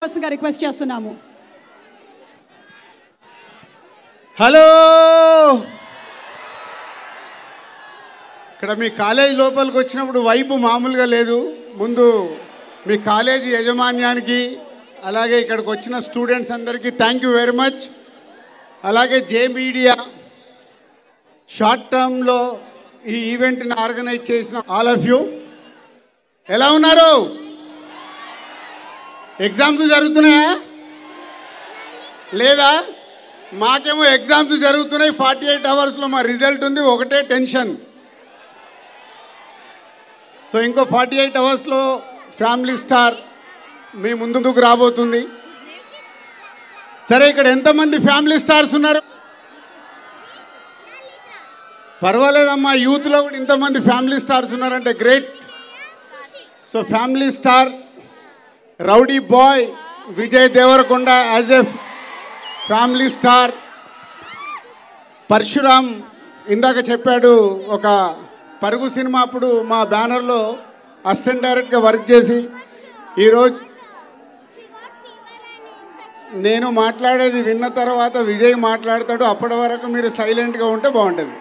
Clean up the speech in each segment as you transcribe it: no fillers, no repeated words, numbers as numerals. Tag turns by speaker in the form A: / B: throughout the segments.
A: Request చేస్తున్నాము.
B: Hello, ఇక్కడ మీ college లోపలికి వచ్చినప్పుడు వైపు మామూలుగా లేదు. ముందు మీ కాలేజీ యాజమాన్యానికి అలాగే ఇక్కడికి వచ్చిన స్టూడెంట్స్ అందరికీ థ్యాంక్ యూ వెరీ మచ్. అలాగే జే మీడియా షార్ట్ టర్మ్లో ఈ ఈవెంట్ని ఆర్గనైజ్ చేసిన ఆల్ ఆఫ్ యూ. ఎలా ఉన్నారు? ఎగ్జామ్స్ జరుగుతున్నాయా లేదా? మాకేమో ఎగ్జామ్స్ జరుగుతున్నాయి, 48 అవర్స్లో మా రిజల్ట్ ఉంది, ఒకటే టెన్షన్. సో ఇంకో 48 అవర్స్లో ఫ్యామిలీ స్టార్ మీ ముందుకు రాబోతుంది. సరే, ఇక్కడ ఎంతమంది ఫ్యామిలీ స్టార్స్ ఉన్నారు? పర్వాలేదమ్మా, యూత్లో కూడా ఇంతమంది ఫ్యామిలీ స్టార్స్ ఉన్నారంటే great. So family star rowdy boy Vijay Devarakonda as a family star. Parasuram ఇందాక చెప్పాడు, ఒక పరుగు సినిమా అప్పుడు మా బ్యానర్లో అసిస్టెంట్ డైరెక్ట్గా వర్క్ చేసి, ఈరోజు నేను మాట్లాడేది విన్న తర్వాత విజయ్ మాట్లాడతాడు. అప్పటి వరకు మీరు సైలెంట్గా ఉంటే బాగుంటుంది.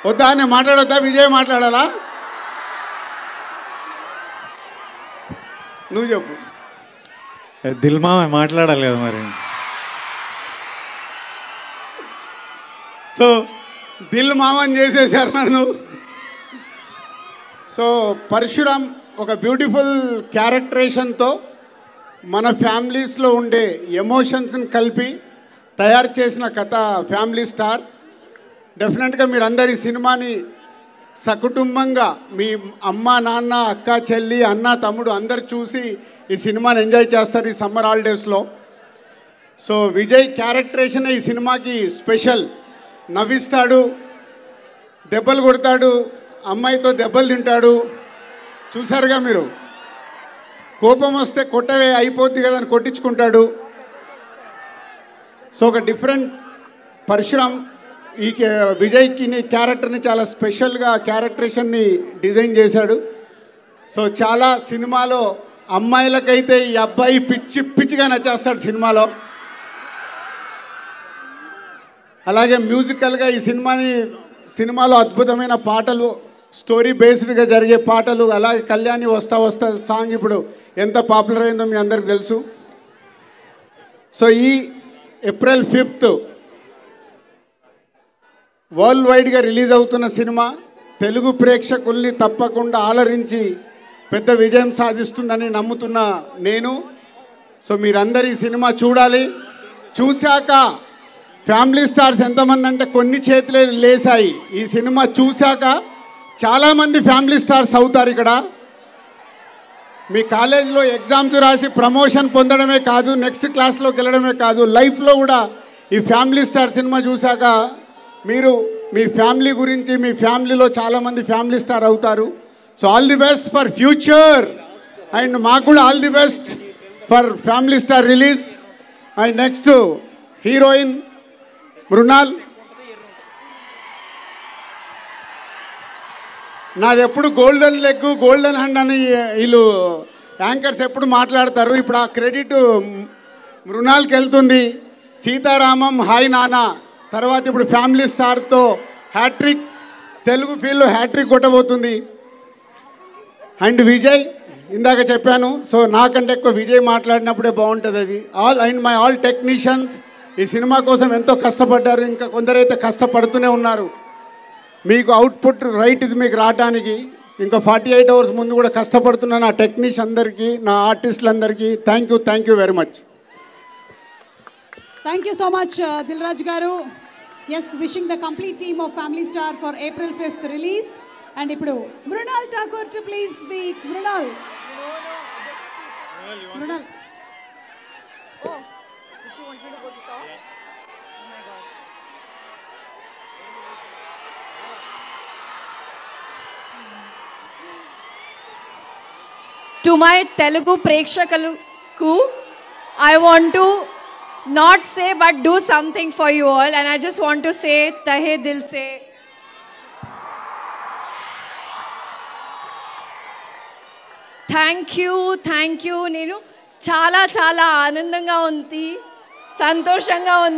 B: వద్దా? నేను మాట్లాడొద్దా? విజయ్ మాట్లాడాలా? నువ్వు చెప్పు.
C: దిల్మా మాట్లాడాలి కదా మరి.
B: సో దిల్ మామని చేసేసారు నన్ను. సో పరశురామ్ ఒక బ్యూటిఫుల్ క్యారెక్టరేషన్తో మన ఫ్యామిలీస్లో ఉండే ఎమోషన్స్ని కలిపి తయారు చేసిన కథ ఫ్యామిలీ స్టార్. డెఫినెట్గా మీరు అందరు ఈ సినిమాని సకుటుంబంగా మీ అమ్మ నాన్న అక్క చెల్లి అన్న తమ్ముడు అందరు చూసి ఈ సినిమాని ఎంజాయ్ చేస్తారు ఈ సమ్మర్ హాలిడేస్లో. సో విజయ్ క్యారెక్టరేషన్ ఈ సినిమాకి స్పెషల్. నవ్విస్తాడు, దెబ్బలు కొడతాడు, అమ్మాయితో దెబ్బలు తింటాడు. చూసారుగా మీరు, కోపం వస్తే కొట్టవే అయిపోద్ది కదా అని కొట్టించుకుంటాడు. సో ఒక డిఫరెంట్ పరశురామ్ ఈ విజయ్కి క్యారెక్టర్ని చాలా స్పెషల్గా క్యారెక్టరేషన్ని డిజైన్ చేశాడు. సో చాలా సినిమాలో అమ్మాయిలకైతే ఈ అబ్బాయి పిచ్చి పిచ్చిగా నచ్చేస్తాడు సినిమాలో. అలాగే మ్యూజికల్గా ఈ సినిమాలో అద్భుతమైన పాటలు, స్టోరీ బేస్డ్గా జరిగే పాటలు, అలాగే కళ్యాణి వస్తా వస్తా సాంగ్ ఇప్పుడు ఎంత పాపులర్ అయిందో మీ అందరికి తెలుసు. సో ఈ ఏప్రిల్ 5th వరల్డ్ వైడ్గా రిలీజ్ అవుతున్న సినిమా తెలుగు ప్రేక్షకుల్ని తప్పకుండా ఆలరించి పెద్ద విజయం సాధిస్తుందని నమ్ముతున్న నేను. సో మీరందరూ ఈ సినిమా చూడాలి. చూశాక ఫ్యామిలీ స్టార్స్ ఎంతమంది అంటే కొన్ని చేతులే లేసాయి. ఈ సినిమా చూశాక చాలామంది ఫ్యామిలీ స్టార్స్ అవుతారు. ఇక్కడ మీ కాలేజీలో ఎగ్జామ్స్ రాసి ప్రమోషన్ పొందడమే కాదు, నెక్స్ట్ క్లాస్లోకి వెళ్ళడమే కాదు, లైఫ్లో కూడా ఈ ఫ్యామిలీ స్టార్ సినిమా చూశాక మీరు మీ ఫ్యామిలీ గురించి, మీ ఫ్యామిలీలో చాలామంది ఫ్యామిలీ స్టార్ అవుతారు. So all the best for future, and మాకు కూడా all the best for family star release. And next heroine Mrunal. నాది ఎప్పుడు గోల్డెన్ లెగ్ గోల్డెన్ హ్యాండ్ అని వీళ్ళు యాంకర్స్ ఎప్పుడు మాట్లాడతారు. ఇప్పుడు ఆ క్రెడిట్ మృణాల్కి వెళ్తుంది. సీతారామం హాయ్ నానా తర్వాత ఇప్పుడు ఫ్యామిలీ స్టార్తో హ్యాట్రిక్, తెలుగు ఫీల్డ్లో హ్యాట్రిక్ కొట్టబోతుంది. అండ్ విజయ్ ఇందాక చెప్పాను, సో నాకంటే ఎక్కువ విజయ్ మాట్లాడినప్పుడే బాగుంటుంది అది. ఆల్ టెక్నీషియన్స్ ఈ సినిమా కోసం ఎంతో కష్టపడ్డారు, ఇంకా కొందరైతే కష్టపడుతూనే ఉన్నారు. మీకు అవుట్పుట్ రైట్ ఇది మీకు రావడానికి ఇంకా 48 అవర్స్ ముందు కూడా కష్టపడుతున్న నా టెక్నీషియన్ అందరికీ, నా ఆర్టిస్టులందరికీ thank you very much.
A: Thank you so much Dil Raju గారు. Yes, wishing the complete team of family star for April 5th release. And ఇప్పుడు Mrunal Thakur to please speak. Mrunal.
D: To my Telugu ప్రేక్షకులకు I want to not say but do something for you all, and I just want to say tahe dil se thank you. నేను చాలా చాలా ఆనందంగా ఉంది, సంతోషంగా ఉంది.